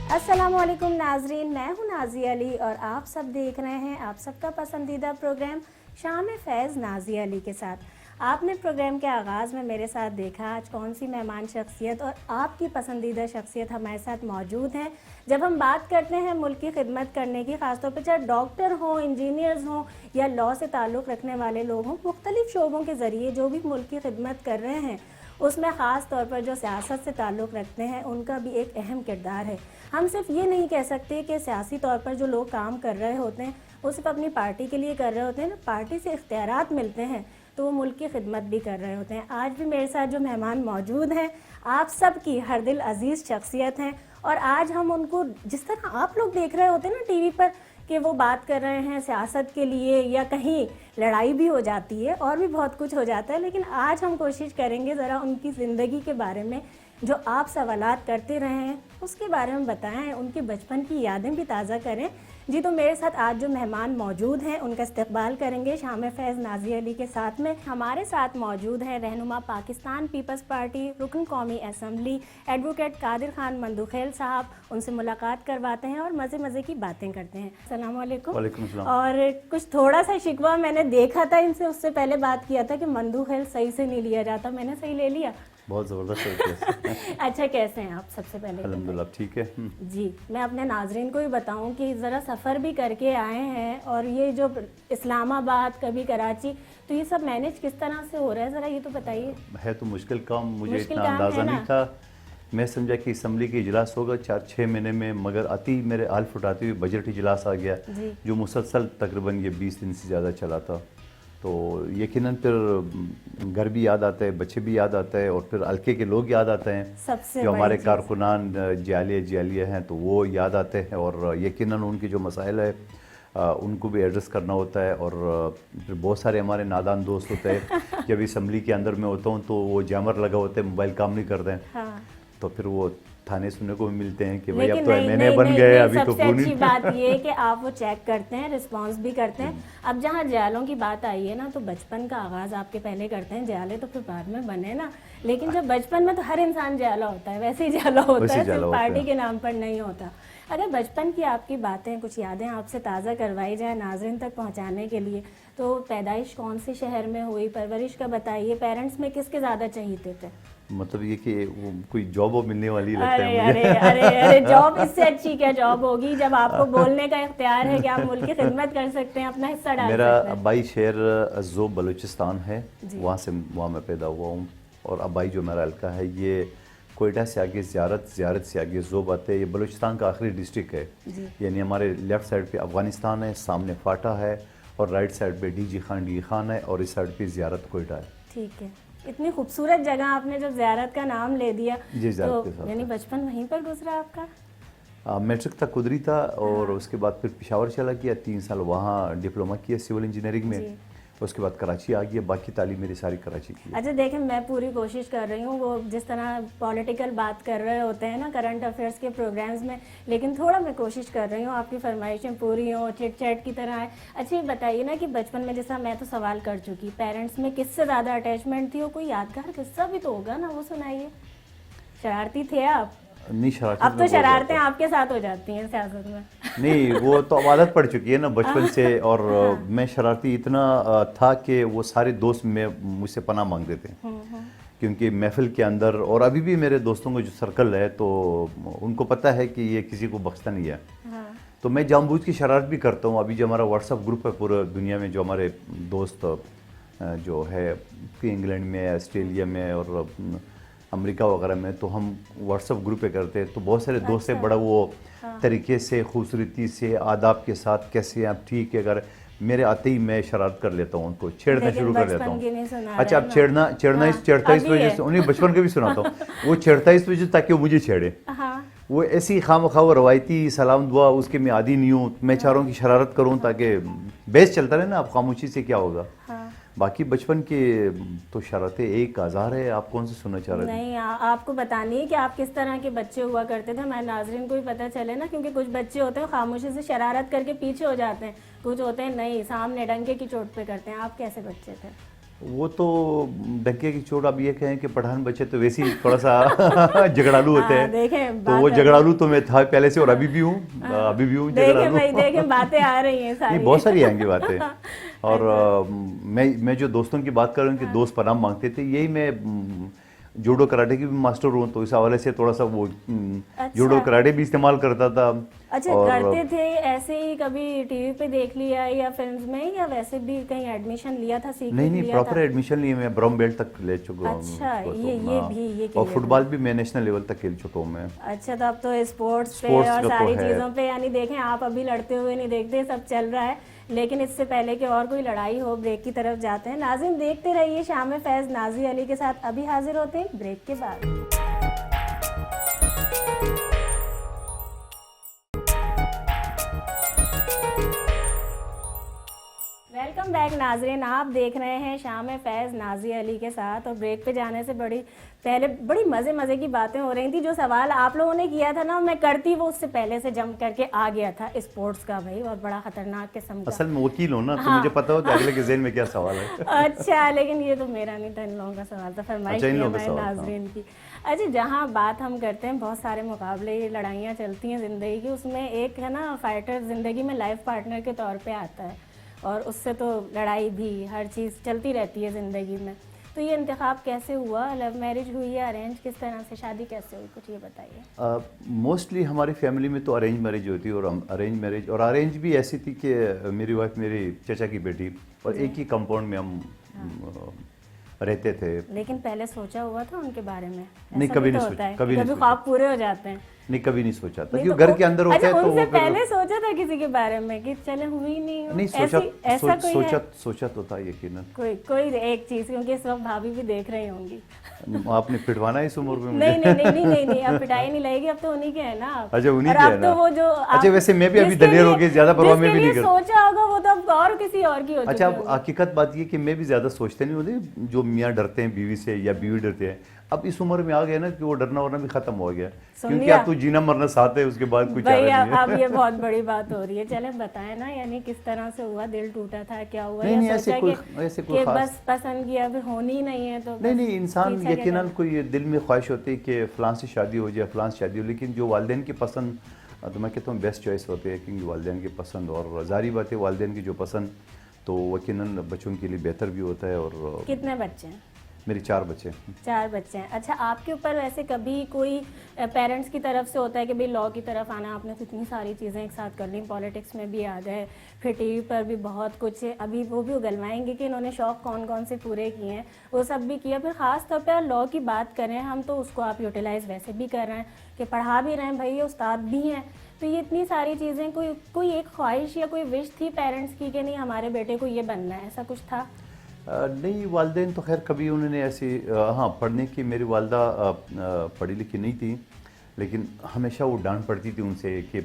अस्सलामुअलैकुम नाजरीन, मैं हूं नाज़िया अली और आप सब देख रहे हैं आप सबका पसंदीदा प्रोग्राम शाम फैज़ नाज़िया अली के साथ। आपने प्रोग्राम के आगाज़ में मेरे साथ देखा आज कौन सी मेहमान शख्सियत और आपकी पसंदीदा शख्सियत हमारे साथ मौजूद हैं। जब हम बात करते हैं मुल्क की खिदमत करने की, ख़ासतौर पर चाहे डॉक्टर हों, इंजीनियर्स हों या लॉ से ताल्लुक़ रखने वाले लोग हों, मुख्तलिफ़ शोबों के ज़रिए जो भी मुल्क की खिदमत कर रहे हैं, उसमें ख़ास तौर पर जो सियासत से ताल्लुक़ रखते हैं उनका भी एक अहम किरदार है। हम सिर्फ ये नहीं कह सकते कि सियासी तौर पर जो लोग काम कर रहे होते हैं वो सिर्फ अपनी पार्टी के लिए कर रहे होते हैं ना, पार्टी से इख्तियारात मिलते हैं तो वो मुल्क की खिदमत भी कर रहे होते हैं। आज भी मेरे साथ जो मेहमान मौजूद हैं आप सब की हर दिल अजीज़ शख्सियत हैं और आज हम उनको जिस तरह आप लोग देख रहे होते हैं ना टीवी पर कि वो बात कर रहे हैं सियासत के लिए या कहीं लड़ाई भी हो जाती है और भी बहुत कुछ हो जाता है, लेकिन आज हम कोशिश करेंगे ज़रा उनकी ज़िंदगी के बारे में जो आप सवालात करते रहे हैं उसके बारे में बताएं, उनके बचपन की यादें भी ताज़ा करें। जी, तो मेरे साथ आज जो मेहमान मौजूद हैं उनका इस्तकबाल करेंगे शाम फैज़ नाज़िया अली के साथ में। हमारे साथ मौजूद हैं रहनुमा पाकिस्तान पीपल्स पार्टी, रुकन कौमी असम्बली, एडवोकेट कादिर खान मंदुखेल साहब। उनसे मुलाकात करवाते हैं और मज़े मज़े की बातें करते हैं। अस्सलाम वालेकुम। वालेकुम सलाम। और कुछ थोड़ा सा शिकवा मैंने देखा था इनसे, उससे पहले बात किया था कि मंदुखेल सही से नहीं लिया जाता, मैंने सही ले लिया? बहुत ज़बरदस्त। अच्छा, कैसे हैं आप? सबसे पहले अल्हम्दुलिल्लाह ठीक है। जी, मैं अपने नाजरीन को भी बताऊं कि ज़रा सफ़र भी करके आए हैं और ये जो इस्लामाबाद कभी कराची, तो ये सब मैनेज किस तरह से हो रहा है, ज़रा ये तो बताइए। है तो मुश्किल काम, मुझे मुश्किल इतना काम अंदाज़ा है नहीं ना? था। मैं समझा कि असम्बली की इजलास होगा 4-6 महीने में, मगर आती मेरे हाल उठाते हुए बजट इजलास आ गया जी। जो मुसलसल तकरीबन ये 20 दिन से ज़्यादा चला था। तो यकीनन फिर घर भी याद आता है, बच्चे भी याद आता है और फिर हल्के के लोग याद आते हैं सबसे जो हमारे बड़ी चीज़। कारकुनान जालिया हैं, तो वो याद आते हैं और यकीनन उनकी जो मसाइल है उनको भी एड्रेस करना होता है। और फिर बहुत सारे हमारे नादान दोस्त होते हैं जब असम्बली के अंदर में होता हूँ तो वो जैमर लगा होता है, मोबाइल काम नहीं करते हैं। हाँ। तो फिर वो थाने सुनने को भी मिलते हैं कि भाई अब लेकिन तो नहीं, एमएनए नहीं, बन नहीं, गए, नहीं, अभी तो सबसे पूरी अच्छी बात ये है कि आप वो चेक करते हैं, रिस्पांस भी करते हैं। अब जहाँ जयालों की बात आई है ना, तो बचपन का आगाज़ आपके पहले करते हैं, जयाले तो फिर बाद में बने ना, लेकिन जब बचपन में तो हर इंसान जयाला होता है, वैसे ही जयाला होता है, सिर्फ पार्टी के नाम पर नहीं होता। अगर बचपन की आपकी बातें, कुछ यादें आपसे ताज़ा करवाई जाए नाज़रीन तक पहुँचाने के लिए, तो पैदाइश कौन से शहर में हुई, परवरिश का बताइए, पेरेंट्स में किसके ज़्यादा चाहिए थे? मतलब ये कि वो कोई जॉब वो मिलने वाली लगता अरे है मुझे। अरे अरे अरे, जॉब इससे अच्छी क्या जॉब होगी जब आपको बोलने का इख्तियार है कि आप मुल्क की खिदमत कर सकते हैं, अपना हिस्सा डाल मेरा सकते हैं। अब्बाई शहर ज़ोब बलूचिस्तान है, जी। वहाँ मैं पैदा हुआ हूँ। और अब्बाई जो मेरा हल्का है ये कोयटा से आगे ज़ियारत से आगे ज़ोब आते हैं। ये बलूचिस्तान का आखिरी डिस्ट्रिक्ट है, यानी हमारे लेफ़्ट साइड पे अफ़गानिस्तान है, सामने फाटा है और राइट साइड पे डी खान है और इस साइड पे ज़ियारत कोयटा है। ठीक है, इतनी खूबसूरत जगह आपने जब ज़ियारत का नाम ले दिया, जी, ज़ियारत के तो साथ यानी बचपन वहीं पर गुजरा आपका? मैट्रिक तक कुदरी था और उसके बाद फिर पेशावर चला गया, 3 साल वहाँ डिप्लोमा किया सिविल इंजीनियरिंग में। उसके बाद कराची आ गया, बाकी तालीम मेरी सारी कराची की। अच्छा देखें, मैं पूरी कोशिश कर रही हूँ, वो जिस तरह पॉलिटिकल बात कर रहे होते हैं ना करंट अफेयर्स के प्रोग्राम्स में, लेकिन थोड़ा मैं कोशिश कर रही हूँ आपकी फरमाइशें पूरी हों, चिट चैट की तरह है। अच्छा ये बताइए ना कि बचपन में, जैसा मैं तो सवाल कर चुकी, पेरेंट्स में किससे ज़्यादा अटैचमेंट थी, और कोई यादगार किस्सा भी तो होगा ना, वो सुनाइए। शरारती थे आप? नहीं, शरारत अब तो शरारतें आपके साथ हो जाती हैं सियासत में। नहीं, वो तो अब आदत पड़ चुकी है ना बचपन से। और मैं शरारती इतना था कि वो सारे दोस्त में मुझसे पनाह मांगते थे, क्योंकि महफिल के अंदर, और अभी भी मेरे दोस्तों का जो सर्कल है तो उनको पता है कि ये किसी को बख्शता नहीं है। तो मैं जानबूझ की शरारत भी करता हूँ। अभी जो हमारा व्हाट्सअप ग्रुप है पूरे दुनिया में, जो हमारे दोस्त जो है इंग्लैंड में, ऑस्ट्रेलिया में और अमेरिका वगैरह में, तो हम व्हाट्सअप ग्रुप पे करते हैं। तो बहुत सारे दोस्त हैं, बड़ा वो तरीके से, खूबसूरती से, आदाब के साथ, कैसे आप ठीक है, अगर मेरे आते ही मैं शरारत कर लेता हूँ, उनको छेड़ना शुरू कर लेता हूँ। अच्छा, अब चढ़ता इस वजह से, उन्हें बचपन के भी सुनाता हूँ। वो चढ़ता इस वजह से ताकि वो मुझे छेड़े। वो ऐसी खामखा वो रवायती सलाम दुआ, उसके मैं आदी नहीं हूँ। मैं चाह रहा हूँ कि शरारत करूँ ताकि बेस चलता रहे ना, आप खामोशी से क्या होगा। बाकी बचपन के तो शरारतें एक हज़ार है। आप कौन से सुनना चाह रहे थे? नहीं, आपको बतानी है कि आप किस तरह के बच्चे हुआ करते थे, मैं नाजरीन को भी पता चले ना, क्योंकि कुछ बच्चे होते हैं खामोशी से शरारत करके पीछे हो जाते हैं, कुछ होते हैं नहीं, सामने डंके की चोट पे करते हैं। आप कैसे बच्चे थे? वो तो डंके की चोट। अब ये कहें कि पठान बच्चे तो वैसे ही थोड़ा सा झगड़ालू होते हाँ, हैं, देखें तो बात वो है। झगड़ालू तो मैं था पहले से और अभी भी हूँ, अभी भी हूँ देखें झगड़ालू। भाई, देखें बातें आ रही हैं नहीं, सारी। बहुत सारी आएंगी बातें। और अच्छा। मैं जो दोस्तों की बात कर रहा हूँ कि दोस्त पनाह मांगते थे, यही मैं जूडो कराटे की भी मास्टर हूँ, तो इस हवाले से थोड़ा सा वो जूडो अच्छा। कराटे भी इस्तेमाल करता था। अच्छा, और करते थे ऐसे ही, कभी टीवी पे देख लिया या फिल्म्स में, या वैसे भी कहीं एडमिशन लिया था, सीख नहीं नहीं, लिया प्रॉपर था? एडमिशन लिए, मैं ब्राउन बेल्ट तक ले चुका हूँ अच्छा, उसको, तो ये भी ये और क्लियर फुटबॉल हुआ। भी मैं नेशनल लेवल तक खेल चुका हूँ मैं। अच्छा, तो अब तो स्पोर्ट्स पे स्पोर्ट्स और का तो सारी है। चीज़ों पे, यानी देखें आप अभी लड़ते हुए नहीं देखते, सब चल रहा है। लेकिन इससे पहले कि और कोई लड़ाई हो, ब्रेक की तरफ जाते हैं। नाज़रीन, देखते रहिए शाम फैज़ नाज़ी अली के साथ। अभी हाजिर होते हैं ब्रेक के बाद। वेलकम बैक नाजरीन, आप देख रहे हैं शाम फैज़ नाज़ी अली के साथ। और ब्रेक पे जाने से पहले बड़ी मज़े की बातें हो रही थी। जो सवाल आप लोगों ने किया था ना, मैं करती वो उससे पहले से जंप करके आ गया था स्पोर्ट्स का भाई, और बड़ा ख़तरनाक किस्म का। असल में वकील हो ना, तो हाँ। मुझे पता होता है अगले के ज़हन में क्या सवाल है। अच्छा, लेकिन ये तो मेरा नहीं था, इन लोगों का सवाल था, फरमाइश अच्छा, इन थी लोगों का हमारे सवाल था। नाजरीन की। अच्छा, जहाँ बात हम करते हैं, बहुत सारे मुकाबले, लड़ाइयाँ चलती हैं ज़िंदगी की, उसमें एक है ना फाइटर ज़िंदगी में लाइफ पार्टनर के तौर पे आता है, और उससे तो लड़ाई भी, हर चीज़ चलती रहती है ज़िंदगी में। तो ये इंतखाब कैसे हुआ? लव मैरिज हुई या अरेंज? किस तरह से शादी कैसे हुई, कुछ ये बताइए। मोस्टली हमारी फैमिली में तो अरेंज मैरिज होती है, और अरेंज भी ऐसी थी कि मेरी वाइफ मेरी चचा की बेटी, और एक ही कंपाउंड में हम रहते थे। लेकिन पहले सोचा हुआ था उनके बारे में? नहीं, ऐसा कभी भी तो नहीं होता सोचा, है, कभी नहीं सोचा। ख्वाब पूरे हो जाते हैं। नहीं, कभी नहीं सोचा था, नहीं क्योंकि तो घर के अंदर होता अच्छा, है तो उनसे वो फिर पहले सोचा था किसी के बारे में कि चले हुई नहीं हो? नहीं सोचा। ऐसा कोई है? सोचा तो था यकीनन। कोई एक चीज, क्योंकि इस वक्त भाभी भी देख रही होंगी। आपने पिटवाना है इस उम्र में मुझे? नहीं नहीं नहीं नहीं नहीं नहीं, अब पिटाई नहीं लगेगी, अब तो उन्हीं के है ना आप। अच्छा, उन्हीं और के अब है तो ना। वो जो अच्छा, वैसे मैं भी अभी जिसके दलेर हो लिए- गया, ज्यादा परवाह मैं भी जिसके नहीं लिए करता। सोचा होगा वो तो अब और किसी और की हो चुकी अच्छा, अब होगी। हकीकत बात ये कि मैं भी ज्यादा सोचते नहीं होते, जो मियाँ डरते हैं बीवी से या बीवी डरते हैं, अब इस उम्र में आ गए ना कि वो डरना वरना भी खत्म हो गया, सुन क्योंकि लिया? अब तो जीना मरना साथ है, उसके बाद कुछ भाई चारा नहीं है। अब ये बहुत बड़ी बात हो रही है। चले बताएं ना, यानी किस तरह से हुआ, दिल टूटा था, क्या हुआ? नहीं या नहीं, सोचा ऐसे कोई कि खास बस पसंद किया, फिर होनी ही नहीं है तो नहीं बस नहीं, इंसान पीछा क्या यकीनन करना? कोई दिल में ख्वाहिश होती है कि फलां से शादी हो जाए, फलां से शादी हो, लेकिन जो वालिदैन की पसंद, तो मैं कहता हूँ बेस्ट चॉइस होती है, क्योंकि वालिदैन की पसंद, और जारी बात है वालिदैन की जो पसंद, तो यकीनन बच्चों के लिए बेहतर भी होता है। और कितने बच्चे हैं? मेरे 4 बच्चे। 4 बच्चे हैं। अच्छा, आपके ऊपर वैसे कभी कोई पेरेंट्स की तरफ से होता है कि भाई लॉ की तरफ आना, आपने तो इतनी सारी चीज़ें एक साथ कर ली, पॉलिटिक्स में भी आ गए, फिर टीवी पर भी बहुत कुछ, अभी वो भी उगलवाएंगे कि इन्होंने शौक़ कौन कौन से पूरे किए हैं, वो सब भी किया। फिर ख़ास तौर पर लॉ की बात करें हम, तो उसको आप यूटिलाइज़ वैसे भी कर रहे हैं कि पढ़ा भी रहे हैं, भाई उस्ताद भी हैं। तो ये इतनी सारी चीज़ें, कोई एक ख्वाहिश या कोई विश थी पेरेंट्स की कि नहीं हमारे बेटे को ये बनना है, ऐसा कुछ था? नहीं, वालिदैन तो खैर कभी उन्होंने ऐसी, हाँ, पढ़ने की, मेरी वालदा पढ़ी लिखी नहीं थी, लेकिन हमेशा वो डांट पड़ती थी उनसे कि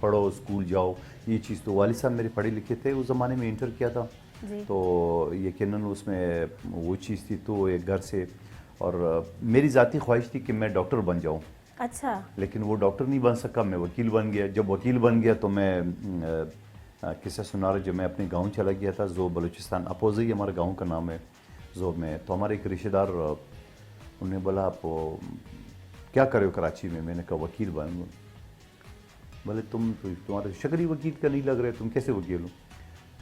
पढ़ो, स्कूल जाओ, ये चीज़। तो वालिद साहब मेरे पढ़े लिखे थे, उस ज़माने में इंटर किया था, तो यकीनन उसमें वो चीज़ थी, तो एक घर से। और मेरी ज़ाती ख्वाहिश थी कि मैं डॉक्टर बन जाऊँ। अच्छा। लेकिन वो डॉक्टर नहीं बन सका, मैं वकील बन गया। जब वकील बन गया तो मैं किस्सा सुना रहा, जब मैं अपने गांव चला गया था, ज़ोब बलूचिस्तान, अपोज़ी हमारे गांव का नाम है ज़ोब में, तो हमारे एक रिश्तेदार, उन्होंने बोला आप क्या करे हो कराची में? मैंने कहा वकील बन। बोले तुम्हारे शक्ल वकील का नहीं लग रहा है, तुम कैसे वकील हो?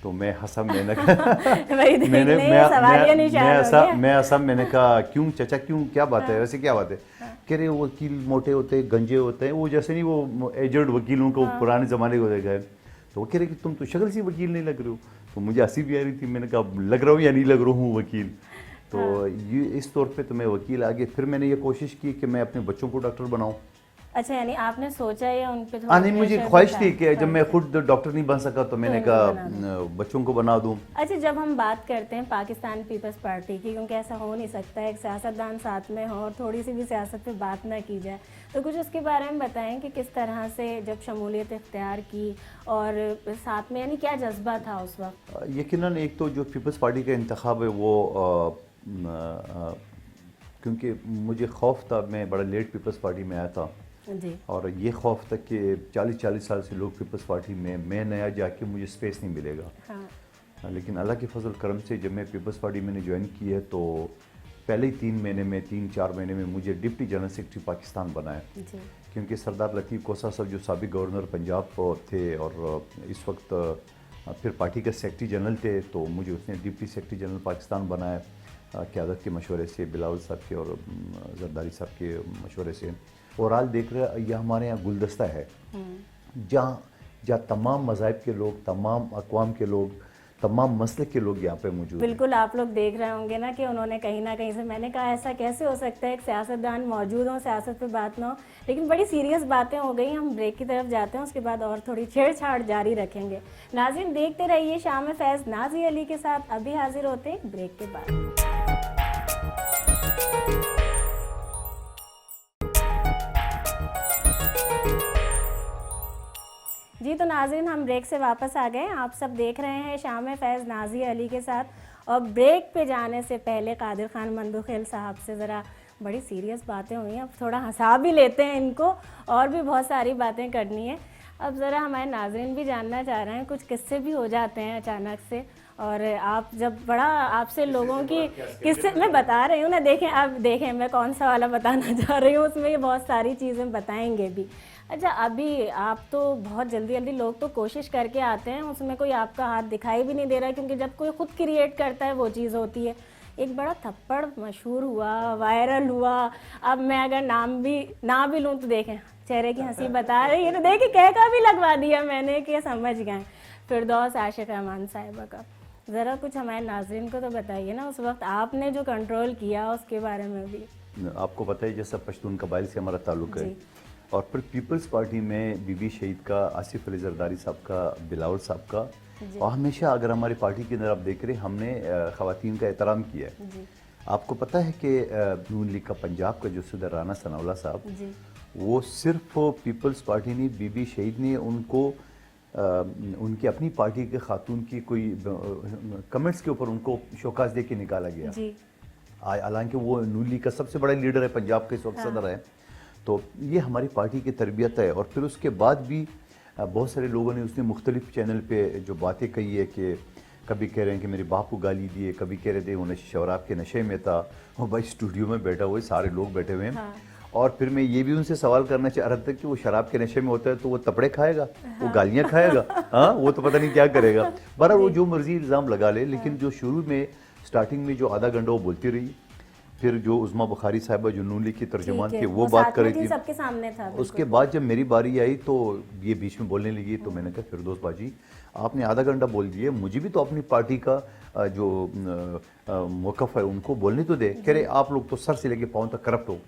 तो मैं हंसा, मैंने मैंने कहा क्यों चाचा, क्यों, क्या बात है, वैसे क्या बात है? कह रहे वकील मोटे होते हैं, गंजे होते हैं, वो जैसे नहीं, वो एजड वकीलों को पुराने ज़माने को देखा है। तो वो कह रहे कि तुम तो शक्ल से वकील नहीं लग रहे हो। तो मुझे हंसी भी आ रही थी, मैंने कहा लग रहा हूँ या नहीं लग रहा हूँ वकील। तो ये इस तौर पे तो मैं वकील आ गया। फिर मैंने ये कोशिश की कि मैं अपने बच्चों को डॉक्टर बनाऊँ। अच्छा, यानी आपने सोचा या उन पे हाँ, नहीं, मुझे ख्वाहिश थी कि जब मैं खुद डॉक्टर नहीं बन सका तो मैंने कहा बच्चों को बना दूं। अच्छा, जब हम बात करते हैं पाकिस्तान पीपल्स पार्टी की, क्योंकि ऐसा हो नहीं सकता है एक सियासतदान साथ में हो और थोड़ी सी भी सियासत पे बात ना की जाए, तो कुछ उसके बारे में बताएं कि किस तरह से जब शमूलियत इख्तियार की, और साथ में यानी क्या जज्बा था उस वक्त? यकीनन एक तो जो पीपल्स पार्टी का इंतखाब है वो क्योंकि मुझे खौफ था, मैं बड़ा लेट पीपल्स पार्टी में आया था जी। और ये खौफ था कि 40-40 साल से लोग पीपल्स पार्टी में, मैं नया जाके मुझे स्पेस नहीं मिलेगा। हाँ। लेकिन अल्लाह के फजल करम से जब मैं पीपल्स पार्टी मैंने ज्वाइन की है तो पहले ही 3-4 महीने में मुझे डिप्टी जनरल सेक्रेटरी पाकिस्तान बनाया, क्योंकि सरदार लतीफ़ कोसा साहब जो साबिक गवर्नर पंजाब थे और इस वक्त फिर पार्टी के सेक्रेटरी जनरल थे, तो मुझे उसने डिप्टी सेक्रेटरी जनरल पाकिस्तान बनाया क़यादत के मशवरे से, बिलावल साहब के और जरदारी साहब के मशवरे से। और आज देख रहे यह हमारे यहाँ गुलदस्ता है जहाँ तमाम मज़ाहिब के लोग, तमाम अक़वाम के लोग, तमाम मसले के लोग यहाँ पे मौजूद हैं। बिल्कुल, आप लोग देख रहे होंगे ना कि उन्होंने कहीं ना कहीं से, मैंने कहा ऐसा कैसे हो सकता है एक सियासतदान मौजूद हो, सियासत पे बात ना हो, लेकिन बड़ी सीरियस बातें हो गई। हम ब्रेक की तरफ जाते हैं, उसके बाद और थोड़ी छेड़छाड़ जारी रखेंगे। नाज़रीन देखते रहिए शाम फैज़ नाज़ी अली के साथ, अभी हाजिर होते हैं ब्रेक के बाद। जी तो नाज़रीन, हम ब्रेक से वापस आ गए। आप सब देख रहे हैं शाम फैज़ नाज़ी अली के साथ, और ब्रेक पे जाने से पहले कादिर खान मंदुखेल साहब से ज़रा बड़ी सीरियस बातें हुई हैं, अब थोड़ा हंसा भी लेते हैं इनको, और भी बहुत सारी बातें करनी है। अब ज़रा हमारे नाज़रीन भी जानना चाह रहे हैं, कुछ किस्से भी हो जाते हैं अचानक से, और आप जब बड़ा आपसे लोगों की किस्से मैं बता रही हूँ ना, देखें आप देखें मैं कौन सा वाला बताना चाह रही हूँ, उसमें ये बहुत सारी चीज़ें बताएंगे भी। अच्छा, अभी आप तो बहुत जल्दी जल्दी लोग तो कोशिश करके आते हैं, उसमें कोई आपका हाथ दिखाई भी नहीं दे रहा है, क्योंकि जब कोई खुद क्रिएट करता है वो चीज़ होती है। एक बड़ा थप्पड़ मशहूर हुआ, वायरल हुआ, अब मैं अगर ना भी लूँ तो देखें चेहरे की हंसी बता रही है, तो देखिए कह का भी लगवा दिया मैंने कि समझ गए, फिरदौस आशिक रहमान साहिबा का। ज़रा कुछ हमारे नाज़रीन को तो बताइए ना, उस वक्त आपने जो कंट्रोल किया उसके बारे में भी। आपको पता है जैसा पश्तून कबाइल से हमारा ताल्लुक़ है, और फिर पीपल्स पार्टी में बीबी शहीद का, आसिफ अली जरदारी साहब का, बिलावल साहब का, और हमेशा अगर हमारी पार्टी के अंदर आप देख रहे हैं हमने ख़वातीन का एहतराम किया है। आपको पता है कि नून लीग का पंजाब का जो सदर राना सनाउल्लाह साहब, वो सिर्फ पीपल्स पार्टी ने, बीबी शहीद ने उनको उनकी अपनी पार्टी के खातून की कोई कमेंट्स के ऊपर उनको शोकास दे के निकाला गया, हालांकि वो नून लीग का सबसे बड़ा लीडर है, पंजाब के इस वक्त सदर है। तो ये हमारी पार्टी की तरबियत है। और फिर उसके बाद भी बहुत सारे लोगों ने उसने मुख्तलिफ चैनल पे जो बातें कही है कि कभी कह रहे हैं कि मेरे बाप को गाली दिए, कभी कह रहे थे वो शराब के नशे में था, और भाई स्टूडियो में बैठा हुआ सारे लोग बैठे हुए हैं। और फिर मैं ये भी उनसे सवाल करना चाह रहा था कि वो शराब के नशे में होता है तो वो तपड़े खाएगा, वो गालियाँ खाएगा, हाँ वो तो पता नहीं क्या करेगा। बहरहाल वो जो मर्जी इल्ज़ाम लगा ले, लेकिन जो शुरू में स्टार्टिंग में जो आधा घंटा वो बोलती रही, फिर जो उज़मा बुखारी साहिबा जो नून लीग की तर्जुमान थी वो बात कर रही थी, सबके सामने था। उसके बाद जब मेरी बारी आई तो ये बीच में बोलने लगी, तो मैंने कहा फिरदौस बाजी आपने आधा घंटा बोल दिए, मुझे भी तो अपनी पार्टी का जो मौक़िफ़ है उनको बोलने तो दे। कह रहे आप लोग तो सर से लेके पाँव तक करप्ट हो।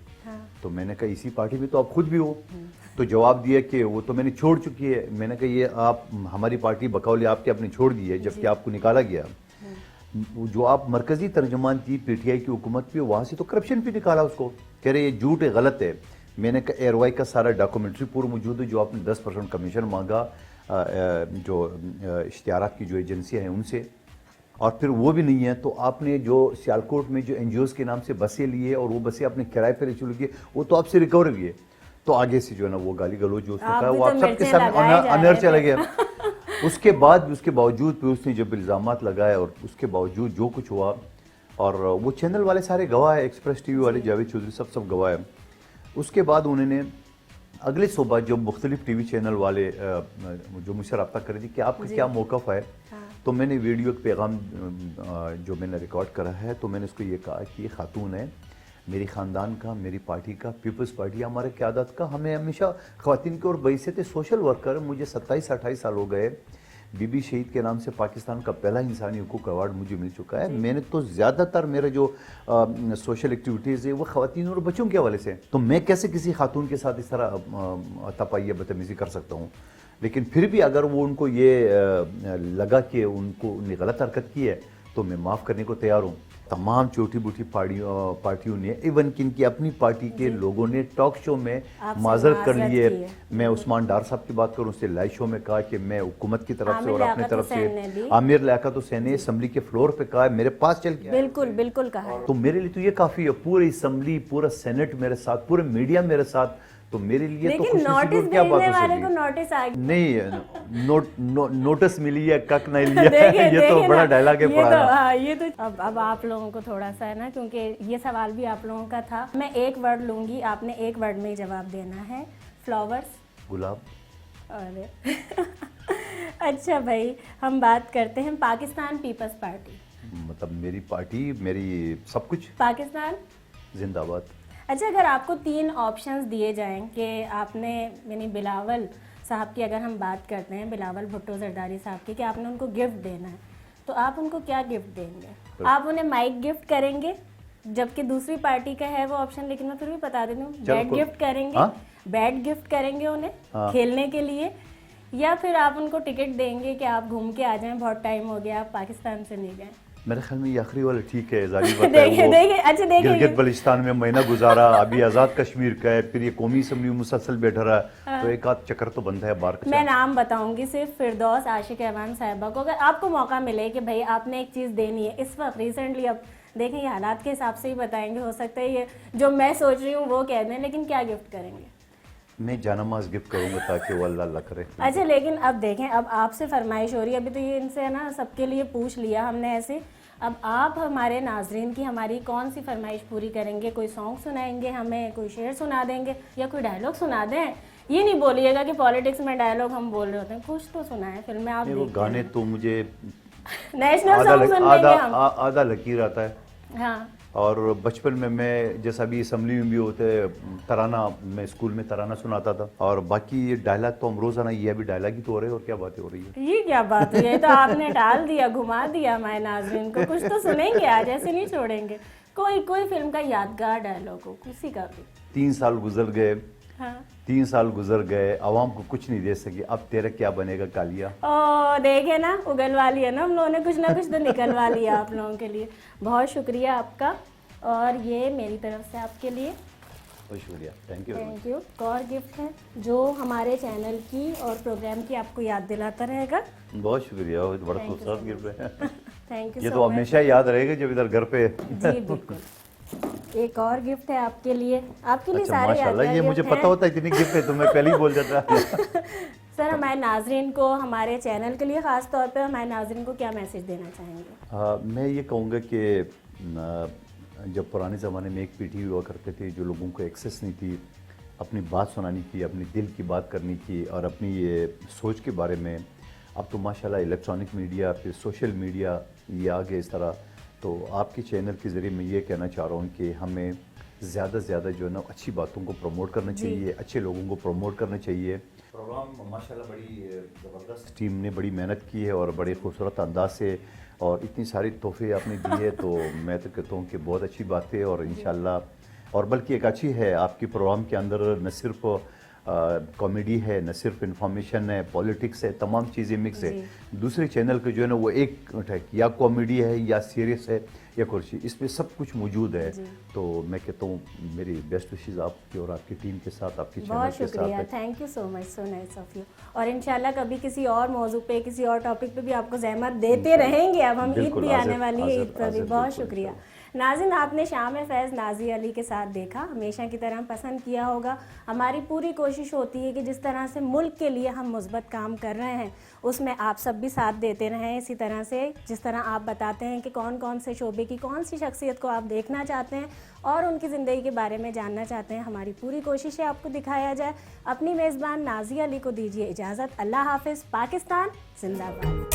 तो मैंने कहा इसी पार्टी में तो आप खुद भी हो। तो जवाब दिया कि वो तो मैंने छोड़ चुकी है। मैंने कहा ये आप हमारी पार्टी बकौल आपके आपने छोड़ दी है, जबकि आपको निकाला गया। जो आप मरकजी तर्जुमान थी पीटीआई की हुकूमत पे, वहाँ से तो करप्शन भी निकाला उसको। कह रहे ये झूठ है, गलत है। मैंने कहा एयरवाई का सारा डॉक्यूमेंट्री पूरा मौजूद है, जो आपने 10% कमीशन मांगा जो इश्तिहारात की जो एजेंसियाँ हैं उनसे, और फिर वो भी नहीं है। तो आपने जो सियालकोट में जो एनजीओज़ के नाम से बसें लिए और वो बसें आपने किराए पर शुरू किए, वो तो आपसे रिकवर हुई है। तो आगे से जो है ना वो गाली गलौज जो उसने कहा वो आप सबके सामने अनर चला गया। उसके बावजूद भी उसने जब इल्ज़ामात लगाए और उसके बावजूद जो कुछ हुआ, और वो चैनल वाले सारे गवाह है, एक्सप्रेस टीवी वाले जावेद चौधरी सब गवाह है। उसके बाद उन्होंने अगले सुबह जो मुख्तलिफ टीवी चैनल वाले जो मुझसे रब्ता कर दी कि आपका क्या मौक़िफ़ है, तो मैंने वीडियो एक पैगाम जो मैंने रिकॉर्ड करा है, तो मैंने उसको ये कहा कि ये खातून है मेरी ख़ानदान का, मेरी पार्टी का, पीपल्स पार्टी हमारे क़यादत का, हमें हमेशा ख़वातीन की ओर बैसियत सोशल वर्कर, मुझे 27-28 साल हो गए। बीबी शहीद के नाम से पाकिस्तान का पहला इंसानी हकूक़ अवार्ड मुझे मिल चुका है। मैंने तो ज़्यादातर मेरा जो सोशल एक्टिविटीज़ है वो ख़वातीन और बच्चों के हवाले से, तो मैं कैसे किसी खातून के साथ इस तरह तपाई बदतमीज़ी कर सकता हूँ। लेकिन फिर भी अगर वो उनको ये लगा कि उन्होंने गलत हरकत की है तो मैं माफ़ करने को तैयार हूँ। तमाम छोटी बूटी पार्टियों ने, इवन किनकी अपनी पार्टी के लोगों ने टॉक शो में माजरत कर ली है। मैं उस्मान डार साहब की बात करूं, उससे लाइव शो में कहा कि मैं हुकूमत की तरफ से और अपनी तरफ से, आमिर लियाकत हुसैन ने असम्बली के फ्लोर पे कहा, मेरे पास चल के बिल्कुल कहा। तो मेरे लिए तो ये काफ़ी है, पूरी असम्बली, पूरा सेनेट मेरे साथ, पूरे मीडिया मेरे साथ, तो मेरे लिए तो लेकिन खुश नोटिस नसीबी क्या बात भेजने हो वाले को सकती नोटिस आ गया। नहीं, नोटिस मिली है कक नहीं लिया देखिए, ये तो देखिए बड़ा ना, डायलॉग है ये तो पुराना। हाँ, ये तो अब आप लोगों को थोड़ा सा है ना, क्योंकि ये सवाल भी आप लोगों का था। मैं एक वर्ड लूंगी, आपने एक वर्ड में ही जवाब देना है। फ्लावर्स। गुलाब। अरे अच्छा भाई, हम बात करते हैं पाकिस्तान पीपल्स पार्टी। मतलब मेरी पार्टी, मेरी सब कुछ, पाकिस्तान जिंदाबाद। अच्छा, अगर आपको 3 ऑप्शंस दिए जाएं कि आपने, यानी बिलावल साहब की अगर हम बात करते हैं, बिलावल भुट्टो जरदारी साहब की, कि आपने उनको गिफ्ट देना है, तो आप उनको क्या गिफ्ट देंगे? आप उन्हें माइक गिफ्ट करेंगे, जबकि दूसरी पार्टी का है वो ऑप्शन, लेकिन मैं फिर भी बता देती हूँ। बैट गिफ्ट करेंगे। हाँ? बैट गिफ्ट करेंगे उन्हें हाँ। खेलने के लिए, या फिर आप उनको टिकट देंगे कि आप घूम के आ जाएं, बहुत टाइम हो गया आप पाकिस्तान से नहीं गए। मेरे ख्याल में ये आखिरी वाला ठीक है। जारी बात है, देखिए वो देखिए, अच्छा देखिए, गिलगित बल्चिस्तान में महीना गुजारा, अभी आज़ाद कश्मीर का है, फिर ये कौमी असम्बली में मुसलसल बैठा रहा, तो एक आध चक्कर तो बनता है बाहर का। मैं नाम बताऊंगी सिर्फ, फिरदौस आशिक एवान साहिबा को। अगर आपको मौका मिले कि भाई आपने एक चीज़ देनी है इस वक्त रिसेंटली, अब देखें ये हालात के हिसाब से ही बताएंगे, हो सकता है ये जो मैं सोच रही हूँ वो कह दें, लेकिन क्या गिफ्ट करेंगे? मैं जानामाज गिफ्ट करूंगा ताकि वो अल्लाह अल्लाह करे। अच्छा, लेकिन अब देखें, अब आपसे फरमाइश हो रही है, अभी तो ये इनसे है ना सबके लिए पूछ लिया हमने ऐसे। अब आप हमारे नाजरीन की हमारी कौन सी फरमाइश पूरी करेंगे? कोई सॉन्ग सुनाएंगे हमें, कोई शेर सुना देंगे, या कोई डायलॉग सुना दें? ये नहीं बोलिएगा कि पॉलिटिक्स में डायलॉग हम बोल रहे होते हैं, कुछ तो सुनाएं। फिल्में आप वो देखते गाने तो मुझे नेशनल सॉन्ग सुन लेंगे हम। आधा लकीर आता है। हाँ, और बचपन में मैं जैसा भी असम्बली में भी होते तराना, मैं स्कूल में तराना सुनाता था। और बाकी ये डायलॉग तो हम रोजाना, ये अभी डायलॉग ही तो हो रहे हैं, और क्या बातें हो रही है। ये क्या बात हुई है? तो आपने टाल दिया, घुमा दिया हमारे नाजरीन को। कुछ तो सुनेंगे आज, ऐसे नहीं छोड़ेंगे। कोई फिल्म का यादगार डायलॉग हो, किसी का भी। 3 साल गुजर गए, हाँ। 3 साल गुजर गए, आवाम को कुछ नहीं दे सके, अब तेरा क्या बनेगा कालिया। ओ देखे ना, उगलवा लिया ना हम लोगों ने, कुछ ना कुछ तो निकलवा लिया आप लोगों के लिए। बहुत शुक्रिया आपका, और ये मेरी तरफ से आपके लिए बहुत शुक्रिया, थैंक यू। Thank you. एक और गिफ्ट है जो हमारे चैनल की और प्रोग्राम की आपको याद दिलाता रहेगा। बहुत शुक्रिया, बहुत बड़ा खूबसूरत गिफ्ट है। थैंक यू ये सो तो मच। हमेशा याद रहेगा जब इधर घर पे। जी बिल्कुल। एक और गिफ्ट है आपके लिए, आपके लिए अच्छा, सारे माशाल्लाह, ये यादगार मुझे गिफ्ट पता हैं। होता है इतनी गिफ्ट है तो मैं पहले ही बोल देता। सर, हमारे नाजरीन को, हमारे चैनल के लिए ख़ास तौर पे हमारे नाजरीन को क्या मैसेज देना चाहेंगे? मैं ये कहूँगा कि जब पुराने ज़माने में एक पीढ़ी हुआ करते थे, जो लोगों को एक्सेस नहीं थी अपनी बात सुनाने की, अपनी दिल की बात करने की और अपनी ये सोच के बारे में, अब तो माशाल्लाह इलेक्ट्रॉनिक मीडिया, फिर सोशल मीडिया ये आ गए इस तरह। तो आपके चैनल के ज़रिए मैं ये कहना चाह रहा हूँ कि हमें ज़्यादा से ज़्यादा जो है ना अच्छी बातों को प्रमोट करना चाहिए, अच्छे लोगों को प्रमोट करना चाहिए। प्रोग्राम माशाल्लाह बड़ी ज़बरदस्त टीम ने बड़ी मेहनत की है और बड़े खूबसूरत अंदाज से, और इतनी सारी तोहफे आपने दिए है, तो मैं तो कहता हूँ कि बहुत अच्छी बात है। और इंशाल्लाह, और बल्कि एक अच्छी है आपकी प्रोग्राम के अंदर न सिर्फ कॉमेडी है, न सिर्फ इंफॉर्मेशन है, पॉलिटिक्स है, तमाम चीज़ें मिक्स है। दूसरे चैनल के जो है ना वो एक है, या कॉमेडी है या सीरियस है या कुछ, इसमें सब कुछ मौजूद है। तो मैं कहता हूँ मेरी बेस्ट विशेज़ आपकी और आपकी टीम के साथ, आपके चैनल बहुत के शुक्रिया, साथ। Thank you so much, so nice of you. और इंशाल्लाह कभी किसी और मौजू पे, किसी और टॉपिक पे भी आपको ज़हमत देते रहेंगे। अब हम ईद बिल्कुल, भी आने वाली है, ईद पर भी हाज़िर, बहुत बिल्कुल, शुक्रिया। नाज़रीन, आपने शाम फैज़ नाज़ी अली के साथ देखा, हमेशा की तरह पसंद किया होगा। हमारी पूरी कोशिश होती है कि जिस तरह से मुल्क के लिए हम मुस्बत काम कर रहे हैं, उसमें आप सब भी साथ देते रहें। इसी तरह से जिस तरह आप बताते हैं कि कौन कौन से शोबे की कौन सी शख्सियत को आप देखना चाहते हैं और उनकी ज़िंदगी के बारे में जानना चाहते हैं, हमारी पूरी कोशिश है आपको दिखाया जाए। अपनी मेज़बान नाज़ी अली को दीजिए इजाज़त। अल्लाह हाफ़िज़। पाकिस्तान जिंदाबाद।